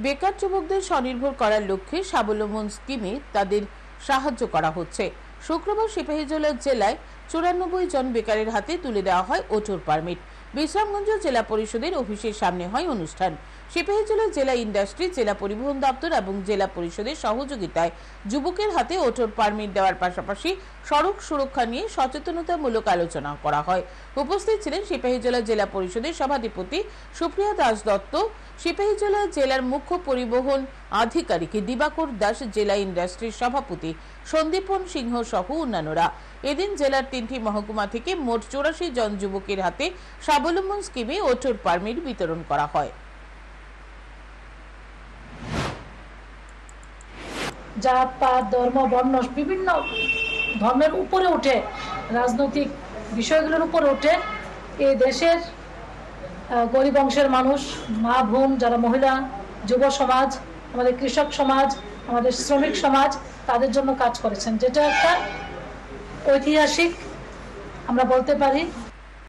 বেকার যুবকদের স্বনির্ভর করার লক্ষ্যে স্বাবলম্বন স্কিমে তাদের সাহায্য করা হচ্ছে। শুক্রবার সিপাহীজলা জেলায় 94 জন বেকারের হাতে তুলে দেওয়া হয় ওটোর পারমিট। বিশ্রামগঞ্জ জেলা পরিষদের অফিসের সামনে হয় অনুষ্ঠান। সিপাহীজলা জেলা ইন্ডাস্ট্রি, জেলা পরিবহন দপ্তর এবং জেলা পরিষদের সহযোগিতায় যুবকের হাতে ওটোর পারমিট দেওয়ার পাশাপাশি সড়ক সুরক্ষা নিয়ে সচেতনতামূলক আলোচনা করা হয়। উপস্থিত ছিলেন সিপাহীজলা জেলা পরিষদের সভাধিপতি সুপ্রিয়া দাস দত্ত, সিপাহীজলা জেলার মুখ্য পরিবহন আধিকারিক দিবাকর দাস, জেলা ইন্ডাস্ট্রির সভাপতি সন্দীপন সিংহ সহ অন্যান্যরা। এদিন জেলার 3টি মহকুমা থেকে মোট 84 জন যুবকের হাতে স্বাবলম্বন স্কিমে ওটোর পারমিট বিতরণ করা হয়। জাত পাত ধর্ম বর্ণ বিভিন্ন ধর্মের উপরে উঠে, রাজনৈতিক বিষয়গুলোর উপরে উঠে এই দেশের গরিব অংশের মানুষ, মা বোন, যারা মহিলা, যুব সমাজ, আমাদের কৃষক সমাজ, আমাদের শ্রমিক সমাজ, তাদের জন্য কাজ করেছেন, যেটা একটা ঐতিহাসিক আমরা বলতে পারি।